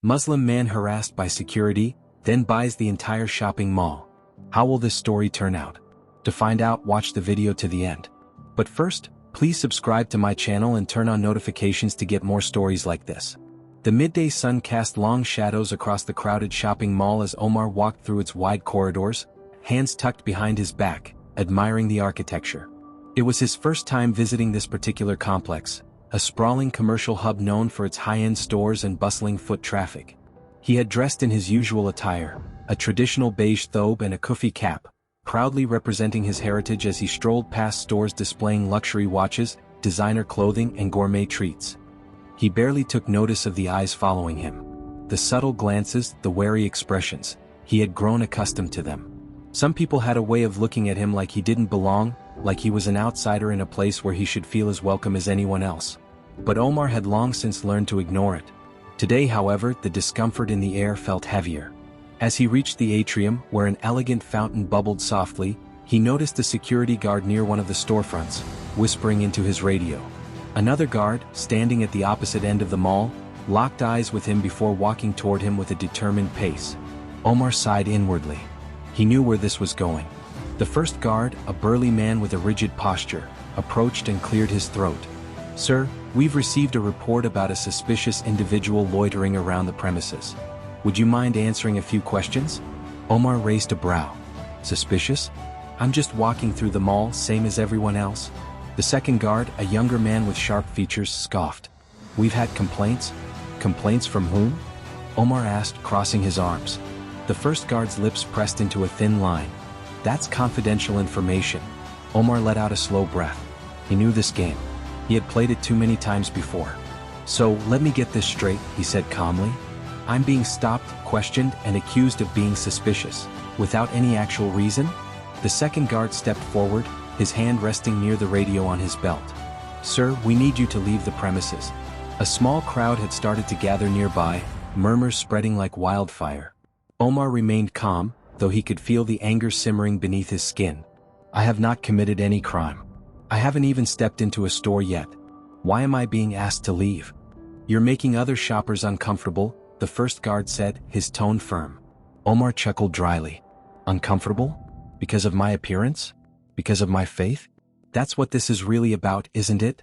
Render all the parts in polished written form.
Muslim man harassed by security, then buys the entire shopping mall. How will this story turn out? To find out, watch the video to the end. But first, please subscribe to my channel and turn on notifications to get more stories like this. The midday sun cast long shadows across the crowded shopping mall as Omar walked through its wide corridors, hands tucked behind his back, admiring the architecture. It was his first time visiting this particular complex, a sprawling commercial hub known for its high-end stores and bustling foot traffic. He had dressed in his usual attire, a traditional beige thobe and a kufi cap, proudly representing his heritage as he strolled past stores displaying luxury watches, designer clothing and gourmet treats. He barely took notice of the eyes following him. The subtle glances, the wary expressions, he had grown accustomed to them. Some people had a way of looking at him like he didn't belong, like he was an outsider in a place where he should feel as welcome as anyone else. But Omar had long since learned to ignore it. Today, however, the discomfort in the air felt heavier. As he reached the atrium, where an elegant fountain bubbled softly, he noticed a security guard near one of the storefronts, whispering into his radio. Another guard, standing at the opposite end of the mall, locked eyes with him before walking toward him with a determined pace. Omar sighed inwardly. He knew where this was going. The first guard, a burly man with a rigid posture, approached and cleared his throat. "Sir, we've received a report about a suspicious individual loitering around the premises. Would you mind answering a few questions?" Omar raised a brow. "Suspicious? I'm just walking through the mall, same as everyone else." The second guard, a younger man with sharp features, scoffed. "We've had complaints? Complaints from whom?" Omar asked, crossing his arms. The first guard's lips pressed into a thin line. "That's confidential information." Omar let out a slow breath. He knew this game. He had played it too many times before. "So, let me get this straight," he said calmly. "I'm being stopped, questioned, and accused of being suspicious, without any actual reason?" The second guard stepped forward, his hand resting near the radio on his belt. "Sir, we need you to leave the premises." A small crowd had started to gather nearby, murmurs spreading like wildfire. Omar remained calm, though he could feel the anger simmering beneath his skin. "I have not committed any crime. I haven't even stepped into a store yet. Why am I being asked to leave?" "You're making other shoppers uncomfortable," the first guard said, his tone firm. Omar chuckled dryly. "Uncomfortable? Because of my appearance? Because of my faith? That's what this is really about, isn't it?"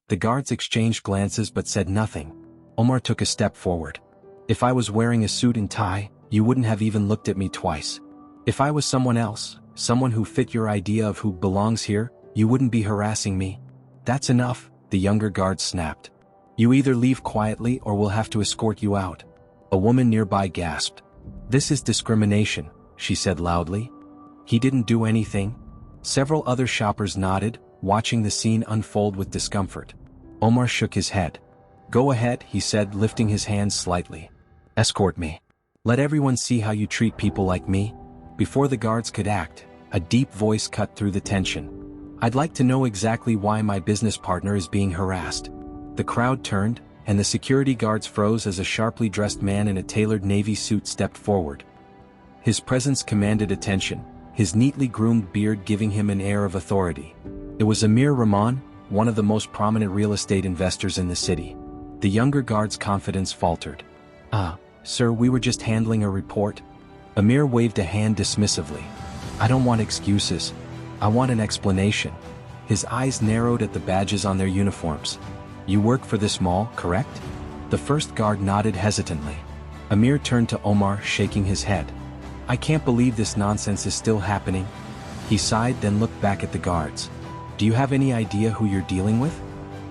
The guards exchanged glances but said nothing. Omar took a step forward. "If I was wearing a suit and tie, you wouldn't have even looked at me twice. If I was someone else, someone who fit your idea of who belongs here, you wouldn't be harassing me." "That's enough," the younger guard snapped. "You either leave quietly or we'll have to escort you out." A woman nearby gasped. "This is discrimination," she said loudly. "He didn't do anything." Several other shoppers nodded, watching the scene unfold with discomfort. Omar shook his head. "Go ahead," he said, lifting his hands slightly. "Escort me. Let everyone see how you treat people like me." Before the guards could act, a deep voice cut through the tension. "I'd like to know exactly why my business partner is being harassed." The crowd turned, and the security guards froze as a sharply dressed man in a tailored navy suit stepped forward. His presence commanded attention, his neatly groomed beard giving him an air of authority. It was Amir Rahman, one of the most prominent real estate investors in the city. The younger guard's confidence faltered. Sir, we were just handling a report." Amir waved a hand dismissively. "I don't want excuses. I want an explanation." His eyes narrowed at the badges on their uniforms. "You work for this mall, correct?" The first guard nodded hesitantly. Amir turned to Omar, shaking his head. "I can't believe this nonsense is still happening." He sighed, then looked back at the guards. "Do you have any idea who you're dealing with?"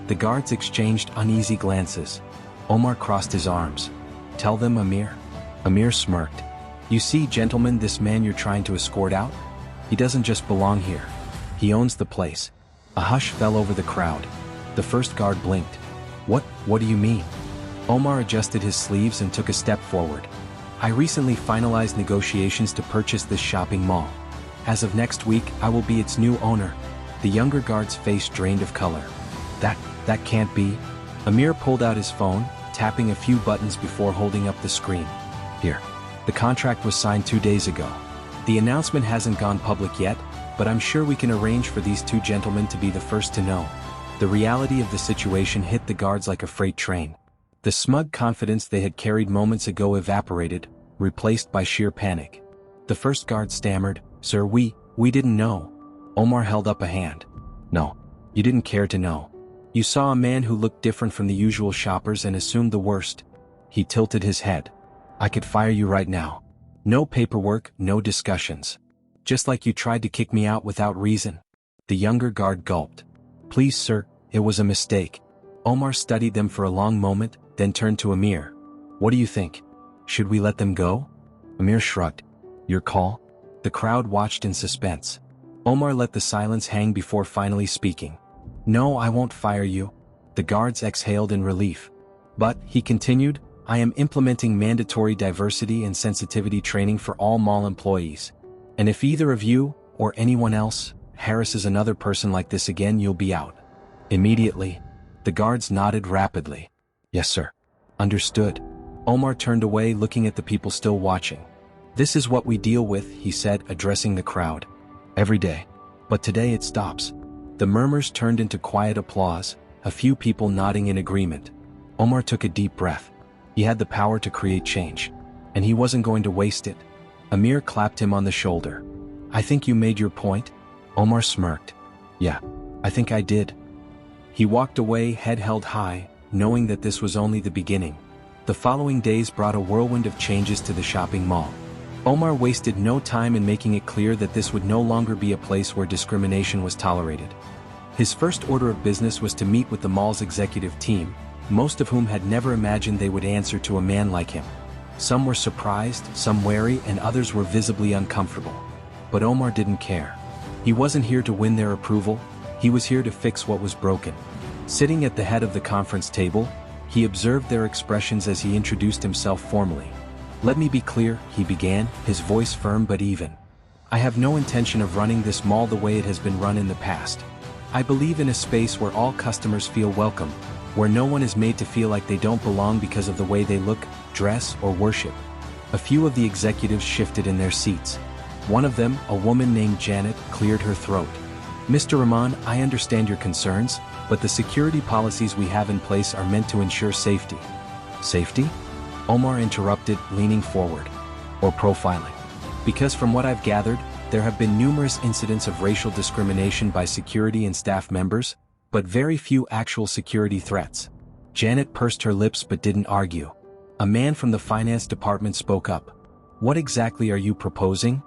The guards exchanged uneasy glances. Omar crossed his arms. "Tell them, Amir." Amir smirked. "You see, gentlemen, this man you're trying to escort out? He doesn't just belong here. He owns the place." A hush fell over the crowd. The first guard blinked. What do you mean?" Omar adjusted his sleeves and took a step forward. "I recently finalized negotiations to purchase this shopping mall. As of next week, I will be its new owner." The younger guard's face drained of color. That can't be." Amir pulled out his phone, tapping a few buttons before holding up the screen. "Here. The contract was signed 2 days ago. The announcement hasn't gone public yet, but I'm sure we can arrange for these two gentlemen to be the first to know." The reality of the situation hit the guards like a freight train. The smug confidence they had carried moments ago evaporated, replaced by sheer panic. The first guard stammered, "Sir, we didn't know." Omar held up a hand. "No, you didn't care to know. You saw a man who looked different from the usual shoppers and assumed the worst." He tilted his head. "I could fire you right now. No paperwork, no discussions. Just like you tried to kick me out without reason." The younger guard gulped. "Please, sir, it was a mistake." Omar studied them for a long moment, then turned to Amir. "What do you think? Should we let them go?" Amir shrugged. "Your call?" The crowd watched in suspense. Omar let the silence hang before finally speaking. "No, I won't fire you." The guards exhaled in relief. "But," he continued, "I am implementing mandatory diversity and sensitivity training for all mall employees. And if either of you, or anyone else, harasses another person like this again, you'll be out." Immediately, the guards nodded rapidly. "Yes, sir." "Understood." Omar turned away, looking at the people still watching. "This is what we deal with," he said, addressing the crowd. "Every day. But today it stops." The murmurs turned into quiet applause, a few people nodding in agreement. Omar took a deep breath. He had the power to create change, and he wasn't going to waste it. Amir clapped him on the shoulder. "I think you made your point." Omar smirked. "Yeah, I think I did." He walked away, head held high, knowing that this was only the beginning. The following days brought a whirlwind of changes to the shopping mall. Omar wasted no time in making it clear that this would no longer be a place where discrimination was tolerated. His first order of business was to meet with the mall's executive team, most of whom had never imagined they would answer to a man like him. Some were surprised, some wary, and others were visibly uncomfortable. But Omar didn't care. He wasn't here to win their approval, he was here to fix what was broken. Sitting at the head of the conference table, he observed their expressions as he introduced himself formally. "Let me be clear," he began, his voice firm but even. "I have no intention of running this mall the way it has been run in the past. I believe in a space where all customers feel welcome, where no one is made to feel like they don't belong because of the way they look, dress, or worship." A few of the executives shifted in their seats. One of them, a woman named Janet, cleared her throat. "Mr. Rahman, I understand your concerns, but the security policies we have in place are meant to ensure safety." "Safety?" Omar interrupted, leaning forward. "Or profiling? Because from what I've gathered, there have been numerous incidents of racial discrimination by security and staff members, but very few actual security threats." Janet pursed her lips but didn't argue. A man from the finance department spoke up. "What exactly are you proposing?"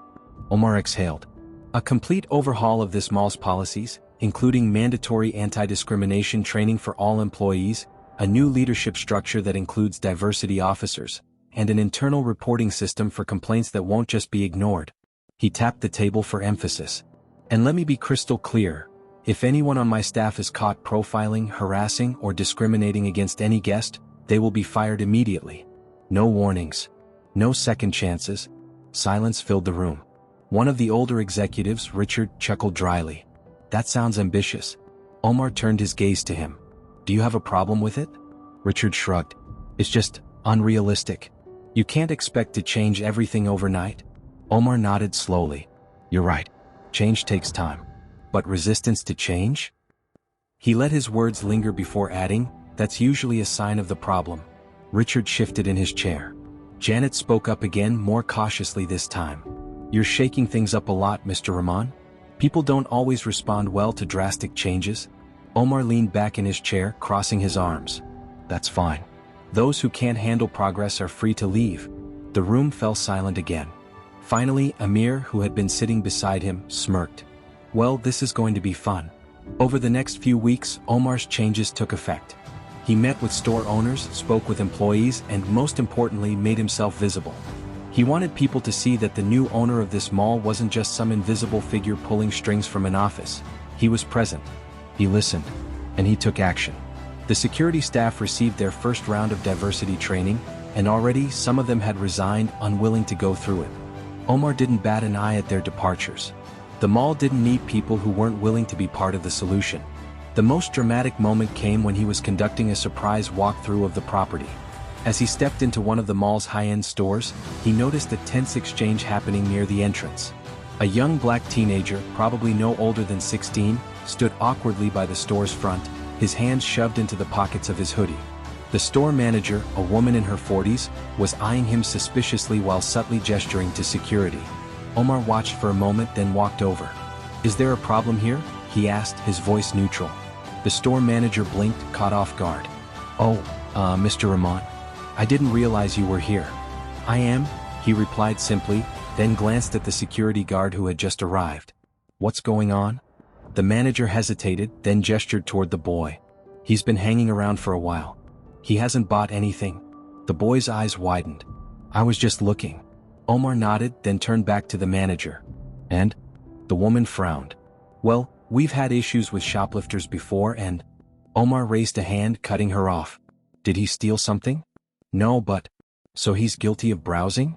Omar exhaled. "A complete overhaul of this mall's policies, including mandatory anti-discrimination training for all employees, a new leadership structure that includes diversity officers, and an internal reporting system for complaints that won't just be ignored." He tapped the table for emphasis. "And let me be crystal clear. If anyone on my staff is caught profiling, harassing, or discriminating against any guest, they will be fired immediately. No warnings. No second chances." Silence filled the room. One of the older executives, Richard, chuckled dryly. "That sounds ambitious." Omar turned his gaze to him. "Do you have a problem with it?" Richard shrugged. "It's just unrealistic. You can't expect to change everything overnight." Omar nodded slowly. "You're right. Change takes time. But resistance to change?" He let his words linger before adding, "That's usually a sign of the problem." Richard shifted in his chair. Janet spoke up again, more cautiously this time. "You're shaking things up a lot, Mr. Rahman. People don't always respond well to drastic changes." Omar leaned back in his chair, crossing his arms. "That's fine. Those who can't handle progress are free to leave." The room fell silent again. Finally, Amir, who had been sitting beside him, smirked. "Well, this is going to be fun." Over the next few weeks, Omar's changes took effect. He met with store owners, spoke with employees, and most importantly, made himself visible. He wanted people to see that the new owner of this mall wasn't just some invisible figure pulling strings from an office. He was present. He listened. And he took action. The security staff received their first round of diversity training, and already some of them had resigned, unwilling to go through it. Omar didn't bat an eye at their departures. The mall didn't need people who weren't willing to be part of the solution. The most dramatic moment came when he was conducting a surprise walkthrough of the property. As he stepped into one of the mall's high-end stores, he noticed a tense exchange happening near the entrance. A young black teenager, probably no older than 16, stood awkwardly by the store's front, his hands shoved into the pockets of his hoodie. The store manager, a woman in her 40s, was eyeing him suspiciously while subtly gesturing to security. Omar watched for a moment then walked over. "Is there a problem here?" he asked, his voice neutral. The store manager blinked, caught off guard. "Oh, Mr. Rahman. I didn't realize you were here." "I am," he replied simply, then glanced at the security guard who had just arrived. "What's going on?" The manager hesitated, then gestured toward the boy. "He's been hanging around for a while. He hasn't bought anything." The boy's eyes widened. "I was just looking." Omar nodded, then turned back to the manager. "And?" The woman frowned. "Well, we've had issues with shoplifters before and—" Omar raised a hand, cutting her off. "Did he steal something?" "No, but—" "So he's guilty of browsing?"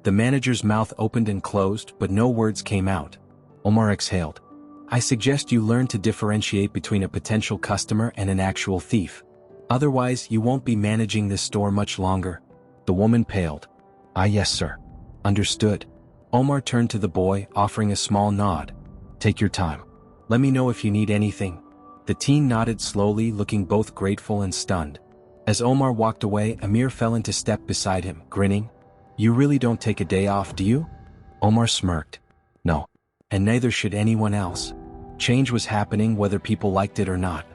The manager's mouth opened and closed, but no words came out. Omar exhaled. "I suggest you learn to differentiate between a potential customer and an actual thief. Otherwise, you won't be managing this store much longer." The woman paled. "Ah, yes, sir. Understood." Omar turned to the boy, offering a small nod. "Take your time. Let me know if you need anything." The teen nodded slowly, looking both grateful and stunned. As Omar walked away, Amir fell into step beside him, grinning. "You really don't take a day off, do you?" Omar smirked. "No. And neither should anyone else." Change was happening whether people liked it or not.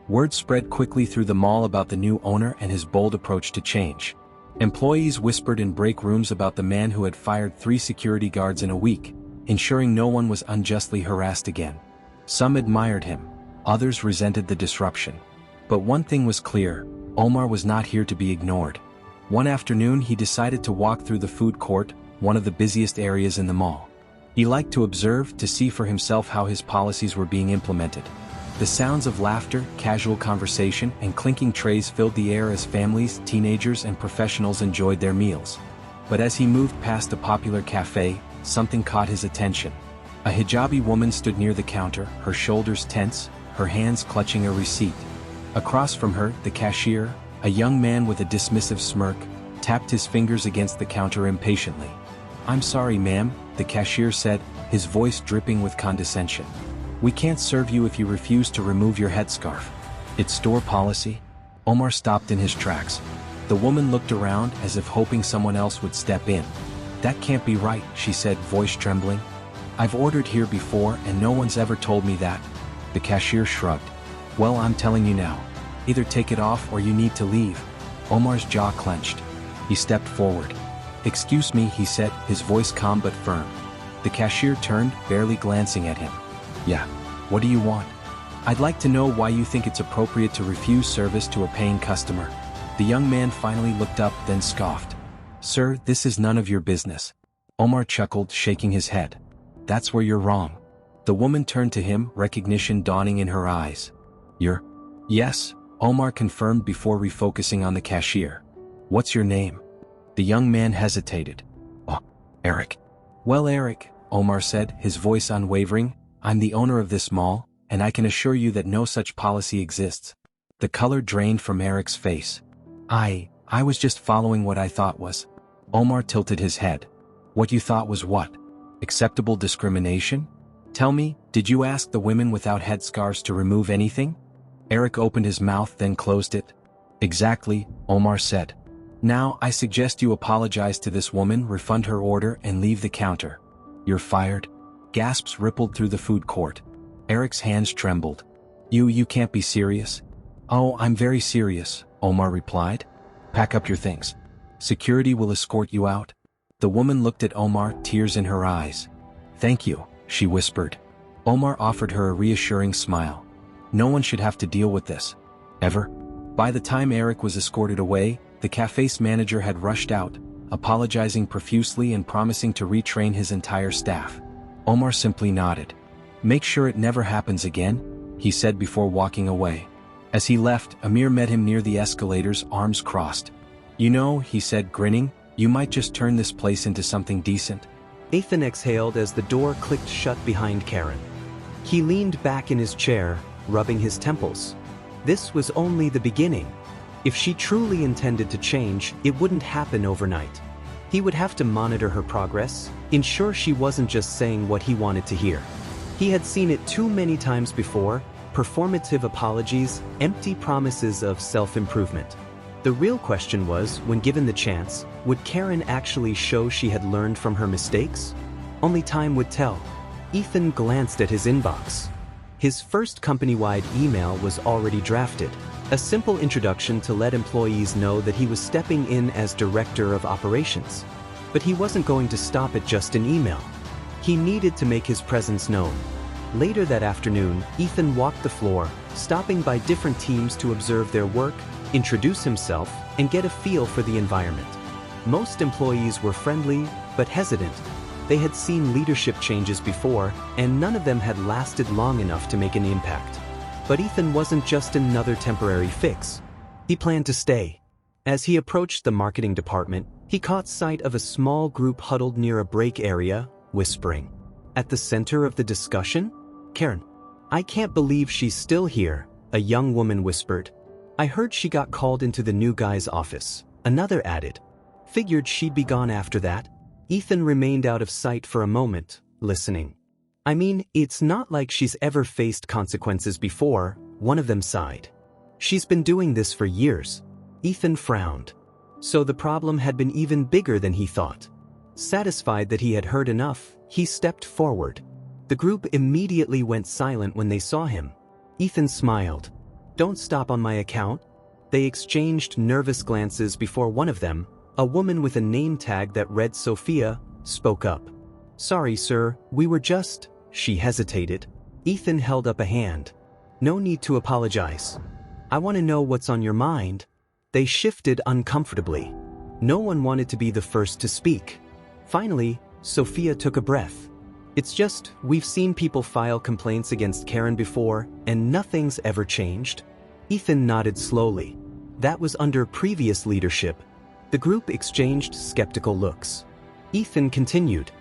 Word spread quickly through the mall about the new owner and his bold approach to change. Employees whispered in break rooms about the man who had fired 3 security guards in a week, ensuring no one was unjustly harassed again. Some admired him, others resented the disruption. But one thing was clear: Omar was not here to be ignored. One afternoon he decided to walk through the food court, one of the busiest areas in the mall. He liked to observe, to see for himself how his policies were being implemented. The sounds of laughter, casual conversation, and clinking trays filled the air as families, teenagers, and professionals enjoyed their meals. But as he moved past a popular cafe, something caught his attention. A hijabi woman stood near the counter, her shoulders tense, her hands clutching a receipt. Across from her, the cashier, a young man with a dismissive smirk, tapped his fingers against the counter impatiently. "I'm sorry, ma'am," the cashier said, his voice dripping with condescension. "We can't serve you if you refuse to remove your headscarf. It's store policy." Omar stopped in his tracks. The woman looked around as if hoping someone else would step in. "That can't be right," she said, voice trembling. "I've ordered here before and no one's ever told me that." The cashier shrugged. "Well, I'm telling you now. Either take it off or you need to leave." Omar's jaw clenched. He stepped forward. "Excuse me," he said, his voice calm but firm. The cashier turned, barely glancing at him. "Yeah. What do you want?" "I'd like to know why you think it's appropriate to refuse service to a paying customer." The young man finally looked up, then scoffed. "Sir, this is none of your business." Omar chuckled, shaking his head. "That's where you're wrong." The woman turned to him, recognition dawning in her eyes. "You're—" "Yes," Omar confirmed before refocusing on the cashier. "What's your name?" The young man hesitated. "Oh, Eric." "Well, Eric," Omar said, his voice unwavering, "I'm the owner of this mall, and I can assure you that no such policy exists." The color drained from Eric's face. I was just following what I thought was." Omar tilted his head. "What you thought was what? Acceptable discrimination? Tell me, did you ask the women without headscarves to remove anything?" Eric opened his mouth, then closed it. "Exactly," Omar said. "Now, I suggest you apologize to this woman, refund her order, and leave the counter." "You're fired." Gasps rippled through the food court. Eric's hands trembled. You can't be serious." "Oh, I'm very serious," Omar replied. "Pack up your things. Security will escort you out." The woman looked at Omar, tears in her eyes. "Thank you," she whispered. Omar offered her a reassuring smile. No one should have to deal with this. Ever. By the time Eric was escorted away, the cafe's manager had rushed out, apologizing profusely and promising to retrain his entire staff. Omar simply nodded. "Make sure it never happens again," he said before walking away. As he left, Amir met him near the escalators, arms crossed. "You know," he said, grinning, "you might just turn this place into something decent." Ethan exhaled as the door clicked shut behind Karen. He leaned back in his chair, rubbing his temples. This was only the beginning. If she truly intended to change, it wouldn't happen overnight. He would have to monitor her progress, ensure she wasn't just saying what he wanted to hear. He had seen it too many times before: performative apologies, empty promises of self-improvement. The real question was, when given the chance, would Karen actually show she had learned from her mistakes? Only time would tell. Ethan glanced at his inbox. His first company-wide email was already drafted. A simple introduction to let employees know that he was stepping in as director of operations. But he wasn't going to stop at just an email. He needed to make his presence known. Later that afternoon, Ethan walked the floor, stopping by different teams to observe their work, introduce himself, and get a feel for the environment. Most employees were friendly, but hesitant. They had seen leadership changes before, and none of them had lasted long enough to make an impact. But Ethan wasn't just another temporary fix. He planned to stay. As he approached the marketing department, he caught sight of a small group huddled near a break area, whispering. At the center of the discussion? Karen. I can't believe she's still here, a young woman whispered. I heard she got called into the new guy's office, another added. Figured she'd be gone after that. Ethan remained out of sight for a moment, listening. I mean, it's not like she's ever faced consequences before, one of them sighed. She's been doing this for years. Ethan frowned. So the problem had been even bigger than he thought. Satisfied that he had heard enough, he stepped forward. The group immediately went silent when they saw him. Ethan smiled. Don't stop on my account. They exchanged nervous glances before one of them, a woman with a name tag that read Sophia, spoke up. Sorry, sir, we were just... She hesitated. Ethan held up a hand. No need to apologize. I want to know what's on your mind. They shifted uncomfortably. No one wanted to be the first to speak. Finally, Sophia took a breath. It's just, we've seen people file complaints against Karen before, and nothing's ever changed. Ethan nodded slowly. That was under previous leadership. The group exchanged skeptical looks. Ethan continued.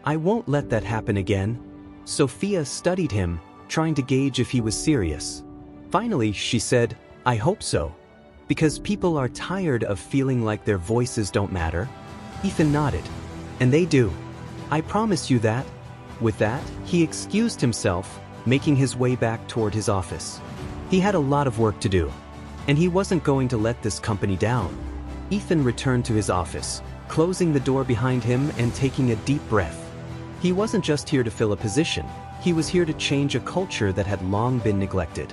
I won't let that happen again. Sophia studied him, trying to gauge if he was serious. Finally, she said, I hope so. Because people are tired of feeling like their voices don't matter. Ethan nodded. And they do. I promise you that. With that, he excused himself, making his way back toward his office. He had a lot of work to do. And he wasn't going to let this company down. Ethan returned to his office, closing the door behind him and taking a deep breath. He wasn't just here to fill a position, he was here to change a culture that had long been neglected.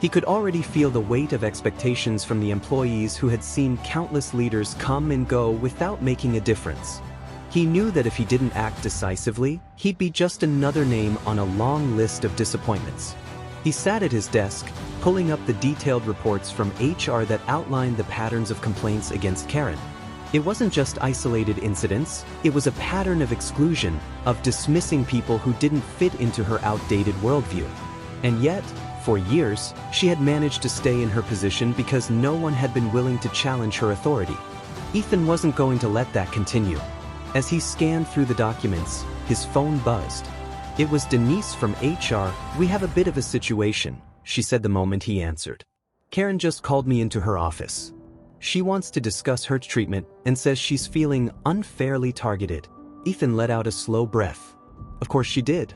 He could already feel the weight of expectations from the employees who had seen countless leaders come and go without making a difference. He knew that if he didn't act decisively, he'd be just another name on a long list of disappointments. He sat at his desk, pulling up the detailed reports from HR that outlined the patterns of complaints against Karen. It wasn't just isolated incidents, it was a pattern of exclusion, of dismissing people who didn't fit into her outdated worldview. And yet, for years, she had managed to stay in her position because no one had been willing to challenge her authority. Ethan wasn't going to let that continue. As he scanned through the documents, his phone buzzed. It was Denise from HR. We have a bit of a situation, she said the moment he answered. Karen just called me into her office. She wants to discuss her treatment and says she's feeling unfairly targeted. Ethan let out a slow breath. Of course she did.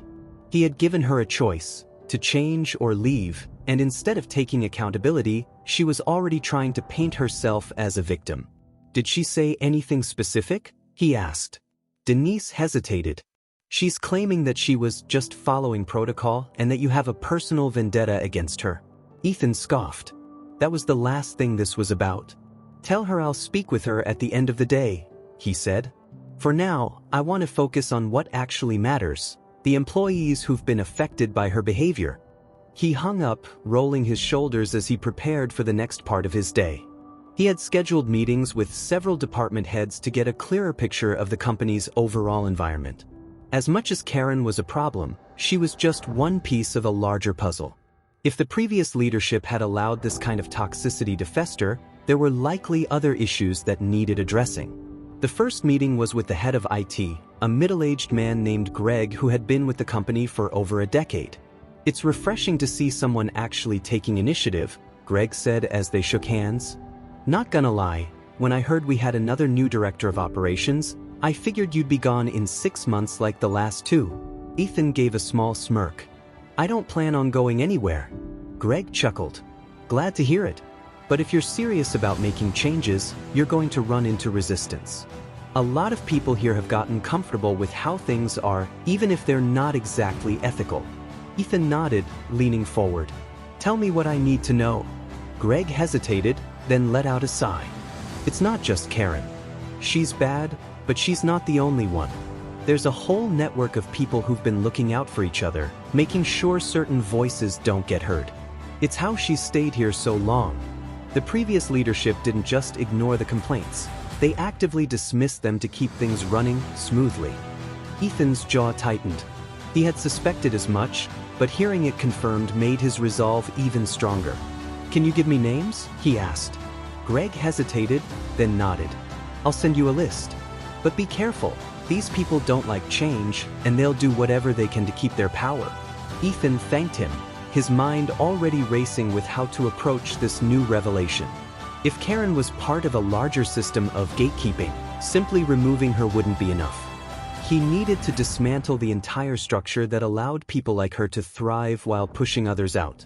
He had given her a choice, to change or leave, and instead of taking accountability, she was already trying to paint herself as a victim. Did she say anything specific? He asked. Denise hesitated. She's claiming that she was just following protocol and that you have a personal vendetta against her. Ethan scoffed. That was the last thing this was about. Tell her I'll speak with her at the end of the day, he said. For now, I want to focus on what actually matters, the employees who've been affected by her behavior. He hung up, rolling his shoulders as he prepared for the next part of his day. He had scheduled meetings with several department heads to get a clearer picture of the company's overall environment. As much as Karen was a problem, she was just one piece of a larger puzzle. If the previous leadership had allowed this kind of toxicity to fester, there were likely other issues that needed addressing. The first meeting was with the head of IT, a middle-aged man named Greg who had been with the company for over a decade. It's refreshing to see someone actually taking initiative, Greg said as they shook hands. Not gonna lie, when I heard we had another new director of operations, I figured you'd be gone in 6 months like the last two. Ethan gave a small smirk. I don't plan on going anywhere. Greg chuckled. Glad to hear it. But if you're serious about making changes, you're going to run into resistance. A lot of people here have gotten comfortable with how things are, even if they're not exactly ethical. Ethan nodded, leaning forward. Tell me what I need to know. Greg hesitated, then let out a sigh. It's not just Karen. She's bad, but she's not the only one. There's a whole network of people who've been looking out for each other, making sure certain voices don't get heard. It's how she's stayed here so long. The previous leadership didn't just ignore the complaints. They actively dismissed them to keep things running smoothly. Ethan's jaw tightened. He had suspected as much, but hearing it confirmed made his resolve even stronger. Can you give me names? He asked. Greg hesitated, then nodded. I'll send you a list. But be careful. These people don't like change, and they'll do whatever they can to keep their power. Ethan thanked him, his mind already racing with how to approach this new revelation. If Karen was part of a larger system of gatekeeping, simply removing her wouldn't be enough. He needed to dismantle the entire structure that allowed people like her to thrive while pushing others out.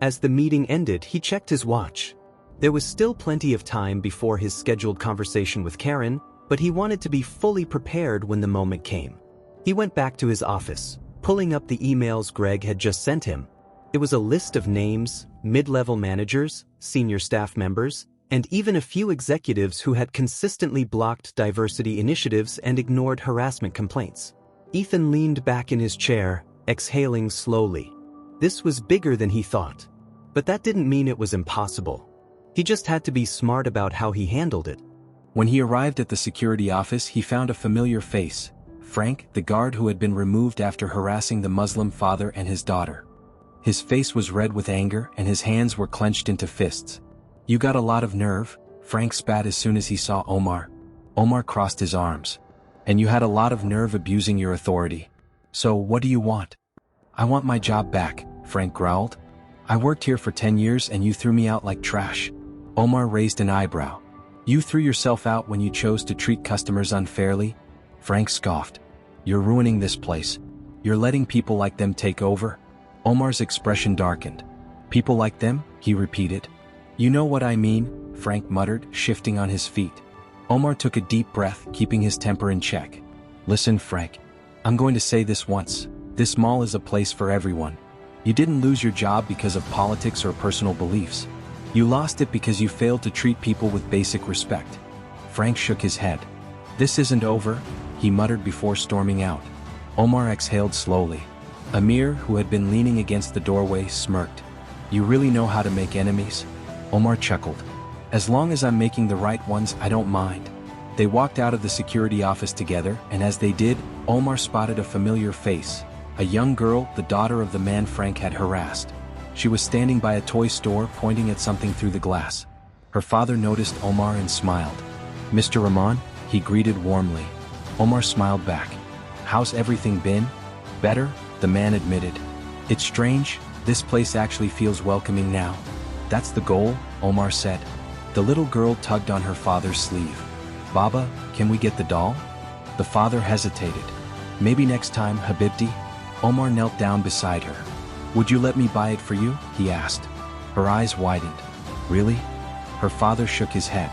As the meeting ended, he checked his watch. There was still plenty of time before his scheduled conversation with Karen, but he wanted to be fully prepared when the moment came. He went back to his office, pulling up the emails Greg had just sent him. It was a list of names, mid-level managers, senior staff members, and even a few executives who had consistently blocked diversity initiatives and ignored harassment complaints. Ethan leaned back in his chair, exhaling slowly. This was bigger than he thought. But that didn't mean it was impossible. He just had to be smart about how he handled it. When he arrived at the security office, he found a familiar face, Frank, the guard who had been removed after harassing the Muslim father and his daughter. His face was red with anger and his hands were clenched into fists. You got a lot of nerve, Frank spat as soon as he saw Omar. Omar crossed his arms. And you had a lot of nerve abusing your authority. So what do you want? I want my job back, Frank growled. I worked here for 10 years and you threw me out like trash. Omar raised an eyebrow. You threw yourself out when you chose to treat customers unfairly? Frank scoffed. You're ruining this place. You're letting people like them take over? Omar's expression darkened. People like them? He repeated. You know what I mean, Frank muttered, shifting on his feet. Omar took a deep breath, keeping his temper in check. Listen, Frank. I'm going to say this once. This mall is a place for everyone. You didn't lose your job because of politics or personal beliefs. You lost it because you failed to treat people with basic respect. Frank shook his head. This isn't over, he muttered before storming out. Omar exhaled slowly. Amir, who had been leaning against the doorway, smirked. You really know how to make enemies? Omar chuckled. As long as I'm making the right ones, I don't mind. They walked out of the security office together, and as they did, Omar spotted a familiar face. A young girl, the daughter of the man Frank had harassed. She was standing by a toy store, pointing at something through the glass. Her father noticed Omar and smiled. Mr. Rahman, he greeted warmly. Omar smiled back. How's everything been? Better, the man admitted. It's strange, this place actually feels welcoming now. That's the goal, Omar said. The little girl tugged on her father's sleeve. Baba, can we get the doll? The father hesitated. Maybe next time, Habibti? Omar knelt down beside her. Would you let me buy it for you? He asked. Her eyes widened. Really? Her father shook his head.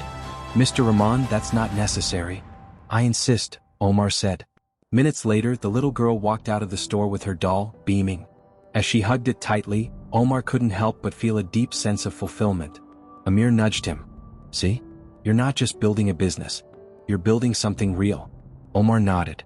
Mr. Rahman, that's not necessary. I insist, Omar said. Minutes later, the little girl walked out of the store with her doll, beaming. As she hugged it tightly, Omar couldn't help but feel a deep sense of fulfillment. Amir nudged him. See? You're not just building a business. You're building something real. Omar nodded.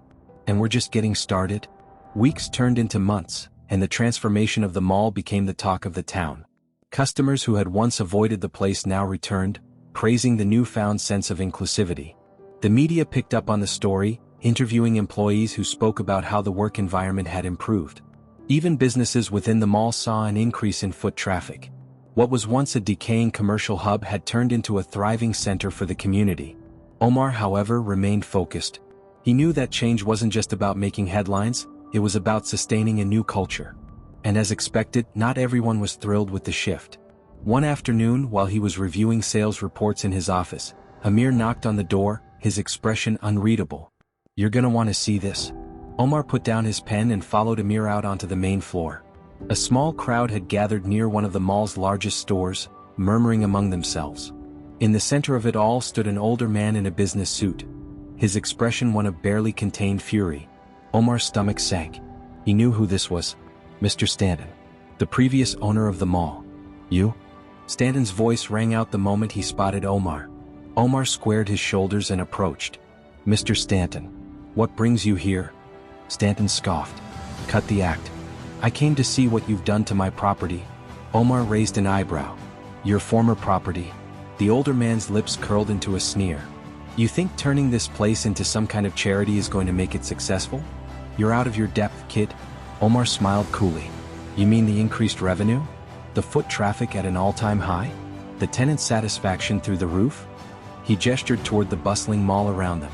And we're just getting started? Weeks turned into months, and the transformation of the mall became the talk of the town. Customers who had once avoided the place now returned, praising the newfound sense of inclusivity. The media picked up on the story, interviewing employees who spoke about how the work environment had improved. Even businesses within the mall saw an increase in foot traffic. What was once a decaying commercial hub had turned into a thriving center for the community. Omar, however, remained focused. He knew that change wasn't just about making headlines, it was about sustaining a new culture. And as expected, not everyone was thrilled with the shift. One afternoon, while he was reviewing sales reports in his office, Amir knocked on the door, his expression unreadable. You're gonna want to see this. Omar put down his pen and followed Amir out onto the main floor. A small crowd had gathered near one of the mall's largest stores, murmuring among themselves. In the center of it all stood an older man in a business suit. His expression one of barely contained fury. Omar's stomach sank. He knew who this was. Mr. Stanton, the previous owner of the mall. You? Stanton's voice rang out the moment he spotted Omar. Omar squared his shoulders and approached. Mr. Stanton, what brings you here? Stanton scoffed. Cut the act. I came to see what you've done to my property. Omar raised an eyebrow. Your former property? The older man's lips curled into a sneer. You think turning this place into some kind of charity is going to make it successful? You're out of your depth, kid. Omar smiled coolly. You mean the increased revenue? The foot traffic at an all-time high? The tenant satisfaction through the roof? He gestured toward the bustling mall around them.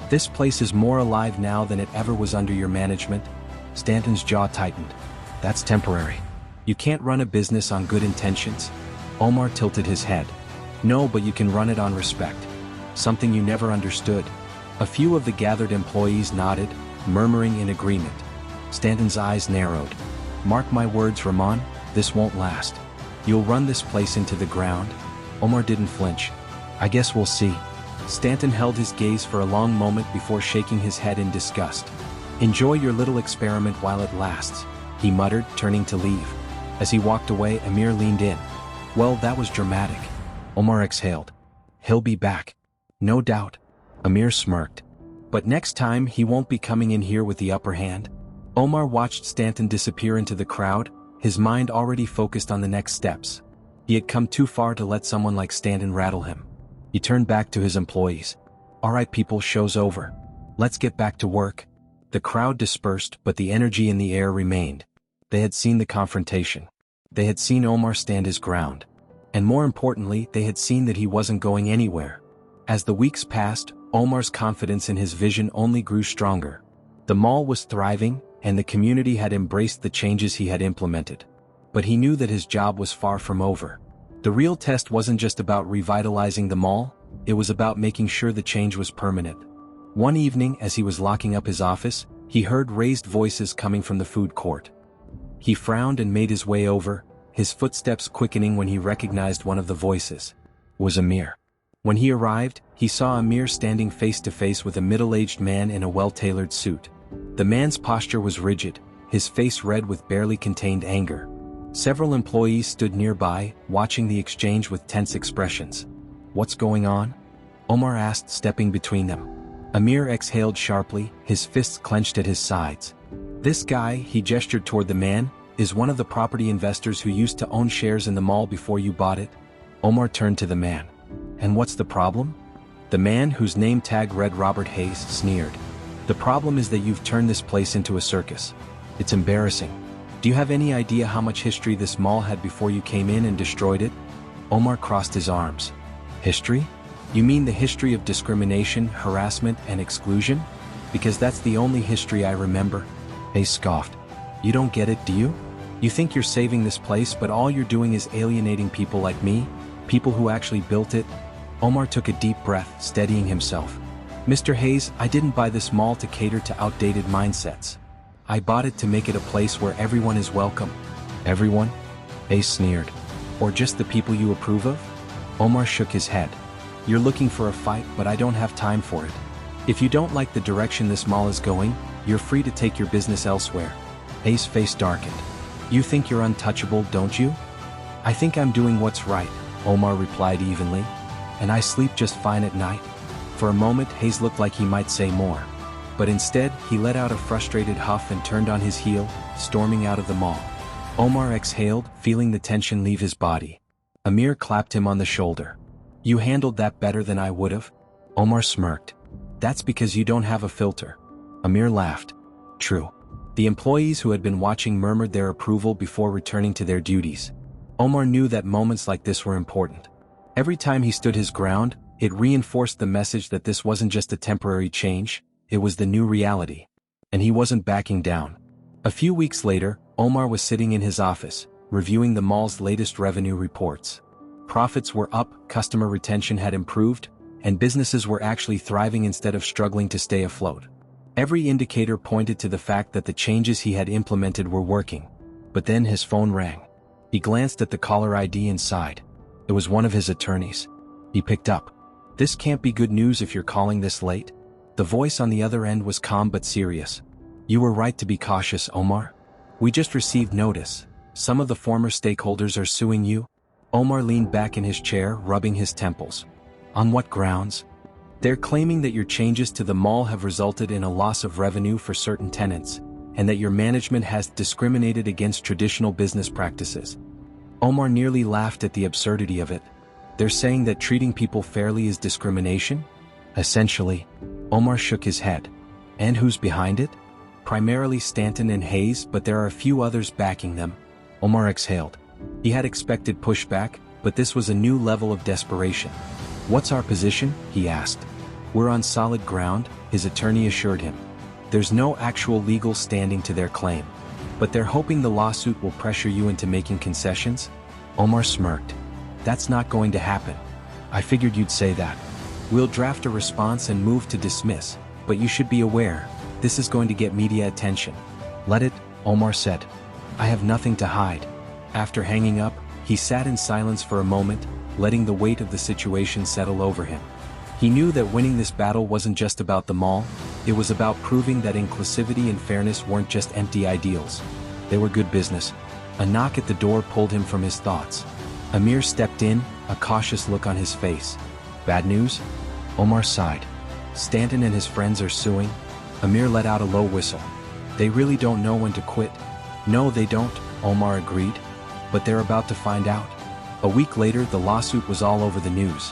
This place is more alive now than it ever was under your management. Stanton's jaw tightened. That's temporary. You can't run a business on good intentions. Omar tilted his head. No, but you can run it on respect. Something you never understood. A few of the gathered employees nodded, murmuring in agreement. Stanton's eyes narrowed. Mark my words, Rahman, this won't last. You'll run this place into the ground. Omar didn't flinch. I guess we'll see. Stanton held his gaze for a long moment before shaking his head in disgust. Enjoy your little experiment while it lasts, he muttered, turning to leave. As he walked away, Amir leaned in. Well, that was dramatic. Omar exhaled. He'll be back. No doubt. Amir smirked. But next time he won't be coming in here with the upper hand. Omar watched Stanton disappear into the crowd, his mind already focused on the next steps. He had come too far to let someone like Stanton rattle him. He turned back to his employees. All right people, show's over. Let's get back to work. The crowd dispersed, but the energy in the air remained. They had seen the confrontation. They had seen Omar stand his ground. And more importantly, they had seen that he wasn't going anywhere. As the weeks passed, Omar's confidence in his vision only grew stronger. The mall was thriving, and the community had embraced the changes he had implemented. But he knew that his job was far from over. The real test wasn't just about revitalizing the mall, it was about making sure the change was permanent. One evening, as he was locking up his office, he heard raised voices coming from the food court. He frowned and made his way over, his footsteps quickening when he recognized one of the voices. It was Amir. When he arrived, he saw Amir standing face to face with a middle-aged man in a well-tailored suit. The man's posture was rigid, his face red with barely contained anger. Several employees stood nearby, watching the exchange with tense expressions. What's going on? Omar asked, stepping between them. Amir exhaled sharply, his fists clenched at his sides. This guy, he gestured toward the man, is one of the property investors who used to own shares in the mall before you bought it. Omar turned to the man. And what's the problem? The man, whose name tag read Robert Hayes, sneered. The problem is that you've turned this place into a circus. It's embarrassing. Do you have any idea how much history this mall had before you came in and destroyed it? Omar crossed his arms. History? You mean the history of discrimination, harassment, and exclusion? Because that's the only history I remember. Hayes scoffed. You don't get it, do you? You think you're saving this place, but all you're doing is alienating people like me, people who actually built it. Omar took a deep breath, steadying himself. Mr. Hayes, I didn't buy this mall to cater to outdated mindsets. I bought it to make it a place where everyone is welcome. Everyone? Hayes sneered. Or just the people you approve of? Omar shook his head. You're looking for a fight, but I don't have time for it. If you don't like the direction this mall is going, you're free to take your business elsewhere. Hayes' face darkened. You think you're untouchable, don't you? I think I'm doing what's right, Omar replied evenly. And I sleep just fine at night. For a moment, Hayes looked like he might say more. But instead, he let out a frustrated huff and turned on his heel, storming out of the mall. Omar exhaled, feeling the tension leave his body. Amir clapped him on the shoulder. You handled that better than I would have. Omar smirked. That's because you don't have a filter. Amir laughed. True. The employees who had been watching murmured their approval before returning to their duties. Omar knew that moments like this were important. Every time he stood his ground, it reinforced the message that this wasn't just a temporary change, it was the new reality. And he wasn't backing down. A few weeks later, Omar was sitting in his office, reviewing the mall's latest revenue reports. Profits were up, customer retention had improved, and businesses were actually thriving instead of struggling to stay afloat. Every indicator pointed to the fact that the changes he had implemented were working. But then his phone rang. He glanced at the caller ID and sighed. It was one of his attorneys. He picked up. "This can't be good news if you're calling this late." The voice on the other end was calm but serious. "You were right to be cautious, Omar. We just received notice. Some of the former stakeholders are suing you." Omar leaned back in his chair, rubbing his temples. "On what grounds?" "They're claiming that your changes to the mall have resulted in a loss of revenue for certain tenants, and that your management has discriminated against traditional business practices." Omar nearly laughed at the absurdity of it. "They're saying that treating people fairly is discrimination?" "Essentially." Omar shook his head. "And who's behind it?" "Primarily Stanton and Hayes, but there are a few others backing them." Omar exhaled. He had expected pushback, but this was a new level of desperation. "What's our position?" he asked. "We're on solid ground," his attorney assured him. "There's no actual legal standing to their claim. But they're hoping the lawsuit will pressure you into making concessions?" Omar smirked. "That's not going to happen. I figured you'd say that. We'll draft a response and move to dismiss, but you should be aware, this is going to get media attention." "Let it," Omar said. "I have nothing to hide." After hanging up, he sat in silence for a moment, letting the weight of the situation settle over him. He knew that winning this battle wasn't just about the mall, it was about proving that inclusivity and fairness weren't just empty ideals. They were good business. A knock at the door pulled him from his thoughts. Amir stepped in, a cautious look on his face. "Bad news?" Omar sighed. "Stanton and his friends are suing." Amir let out a low whistle. "They really don't know when to quit." "No, they don't," Omar agreed. "But they're about to find out." A week later, the lawsuit was all over the news.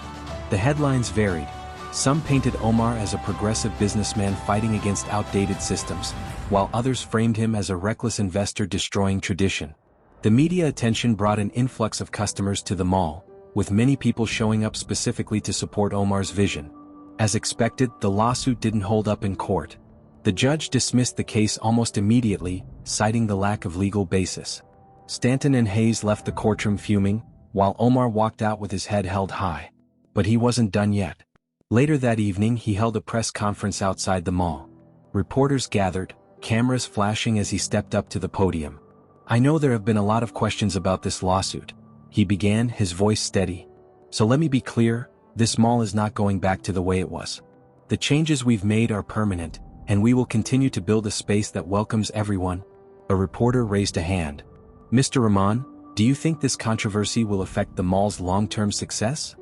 The headlines varied. Some painted Omar as a progressive businessman fighting against outdated systems, while others framed him as a reckless investor destroying tradition. The media attention brought an influx of customers to the mall, with many people showing up specifically to support Omar's vision. As expected, the lawsuit didn't hold up in court. The judge dismissed the case almost immediately, citing the lack of legal basis. Stanton and Hayes left the courtroom fuming, while Omar walked out with his head held high. But he wasn't done yet. Later that evening, he held a press conference outside the mall. Reporters gathered, cameras flashing as he stepped up to the podium. "I know there have been a lot of questions about this lawsuit," he began, his voice steady. "So let me be clear, this mall is not going back to the way it was. The changes we've made are permanent, and we will continue to build a space that welcomes everyone." A reporter raised a hand. "Mr. Rahman, do you think this controversy will affect the mall's long-term success?"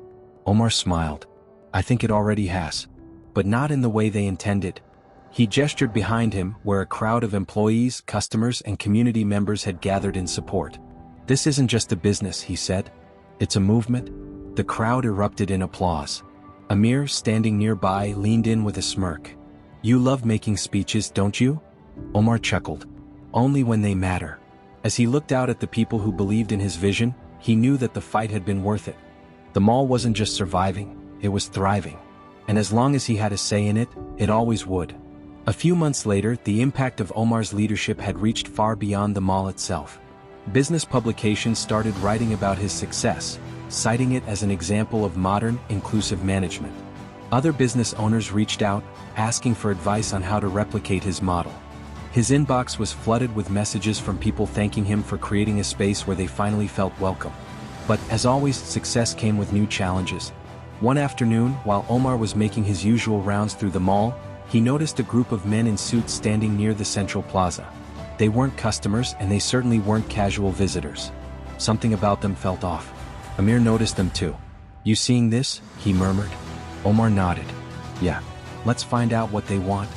Omar smiled. "I think it already has. But not in the way they intended." He gestured behind him, where a crowd of employees, customers, and community members had gathered in support. "This isn't just a business," he said. "It's a movement." The crowd erupted in applause. Amir, standing nearby, leaned in with a smirk. "You love making speeches, don't you?" Omar chuckled. "Only when they matter." As he looked out at the people who believed in his vision, he knew that the fight had been worth it. The mall wasn't just surviving, it was thriving. And as long as he had a say in it, it always would. A few months later, the impact of Omar's leadership had reached far beyond the mall itself. Business publications started writing about his success, citing it as an example of modern, inclusive management. Other business owners reached out, asking for advice on how to replicate his model. His inbox was flooded with messages from people thanking him for creating a space where they finally felt welcome. But, as always, success came with new challenges. One afternoon, while Omar was making his usual rounds through the mall, he noticed a group of men in suits standing near the central plaza. They weren't customers, and they certainly weren't casual visitors. Something about them felt off. Amir noticed them too. "You seeing this?" he murmured. Omar nodded. "Yeah. Let's find out what they want."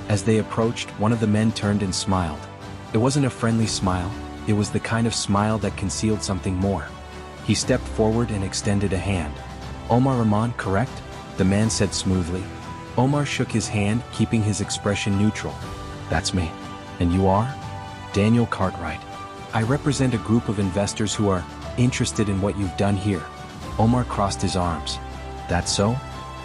As they approached, one of the men turned and smiled. It wasn't a friendly smile, it was the kind of smile that concealed something more. He stepped forward and extended a hand. "Omar Rahman, correct?" the man said smoothly. Omar shook his hand, keeping his expression neutral. "That's me." "And you are?" "Daniel Cartwright. I represent a group of investors who are interested in what you've done here." Omar crossed his arms. "That's so?"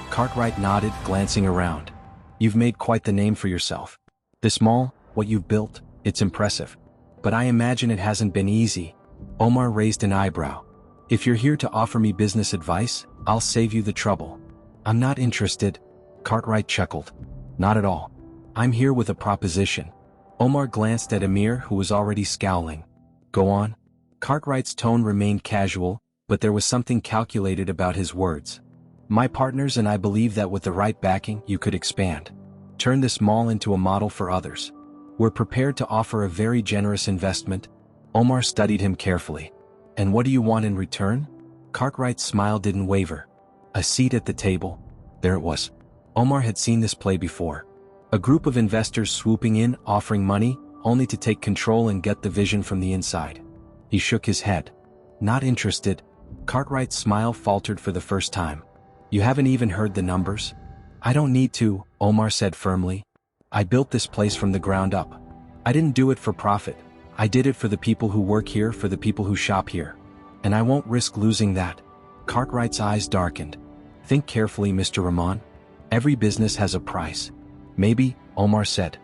Cartwright nodded, glancing around. "You've made quite the name for yourself. This mall, what you've built, it's impressive. But I imagine it hasn't been easy." Omar raised an eyebrow. "If you're here to offer me business advice, I'll save you the trouble." "I'm not interested." Cartwright chuckled. "Not at all. I'm here with a proposition." Omar glanced at Amir, who was already scowling. "Go on." Cartwright's tone remained casual, but there was something calculated about his words. My partners and I believe that with the right backing, you could expand. Turn this mall into a model for others. We're prepared to offer a very generous investment. Omar studied him carefully. And what do you want in return? Cartwright's smile didn't waver. A seat at the table. There it was. Omar had seen this play before. A group of investors swooping in, offering money, only to take control and get the vision from the inside. He shook his head. Not interested. Cartwright's smile faltered for the first time. You haven't even heard the numbers? I don't need to, Omar said firmly. I built this place from the ground up. I didn't do it for profit. I did it for the people who work here, for the people who shop here. And I won't risk losing that. Cartwright's eyes darkened. Think carefully, Mr. Rahman. Every business has a price. Maybe, Omar said.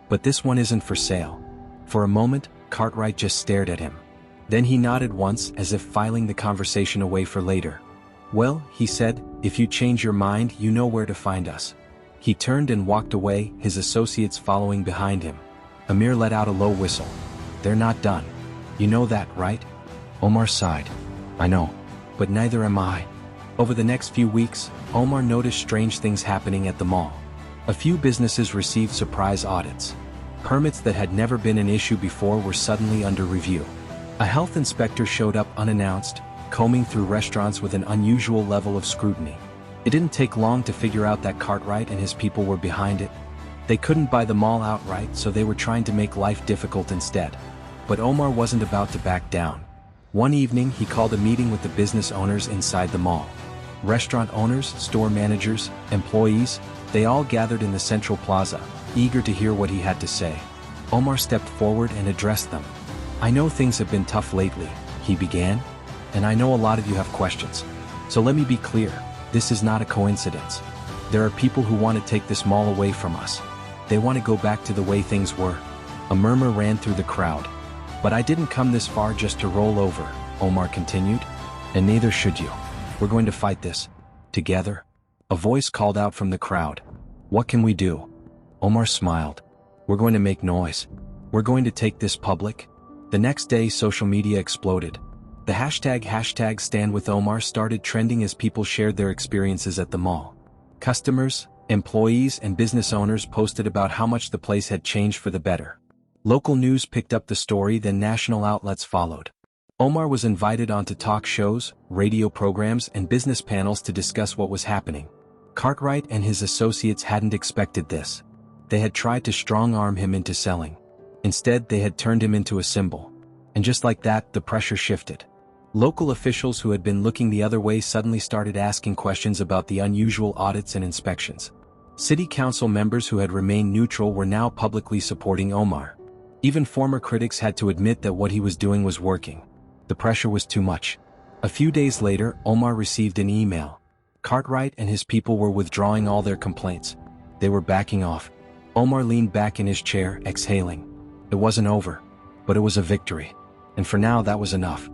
But this one isn't for sale. For a moment, Cartwright just stared at him. Then he nodded once, as if filing the conversation away for later. Well, he said, if you change your mind, you know where to find us. He turned and walked away, his associates following behind him. Amir let out a low whistle. They're not done. You know that, right? Omar sighed. I know. But neither am I. Over the next few weeks, Omar noticed strange things happening at the mall. A few businesses received surprise audits. Permits that had never been an issue before were suddenly under review. A health inspector showed up unannounced, combing through restaurants with an unusual level of scrutiny. It didn't take long to figure out that Cartwright and his people were behind it. They couldn't buy the mall outright, so they were trying to make life difficult instead. But Omar wasn't about to back down. One evening, he called a meeting with the business owners inside the mall. Restaurant owners, store managers, employees, they all gathered in the central plaza, eager to hear what he had to say. Omar stepped forward and addressed them. I know things have been tough lately, he began, and I know a lot of you have questions. So let me be clear, this is not a coincidence. There are people who want to take this mall away from us. They want to go back to the way things were. A murmur ran through the crowd. But I didn't come this far just to roll over, Omar continued. And neither should you. We're going to fight this. Together. A voice called out from the crowd. What can we do? Omar smiled. We're going to make noise. We're going to take this public. The next day, social media exploded. The hashtag #StandWithOmar started trending as people shared their experiences at the mall. Customers, employees, and business owners posted about how much the place had changed for the better. Local news picked up the story, then national outlets followed. Omar was invited onto talk shows, radio programs, and business panels to discuss what was happening. Cartwright and his associates hadn't expected this. They had tried to strong-arm him into selling. Instead, they had turned him into a symbol. And just like that, the pressure shifted. Local officials who had been looking the other way suddenly started asking questions about the unusual audits and inspections. City council members who had remained neutral were now publicly supporting Omar. Even former critics had to admit that what he was doing was working. The pressure was too much. A few days later, Omar received an email. Cartwright and his people were withdrawing all their complaints. They were backing off. Omar leaned back in his chair, exhaling. It wasn't over. But it was a victory. And for now, that was enough.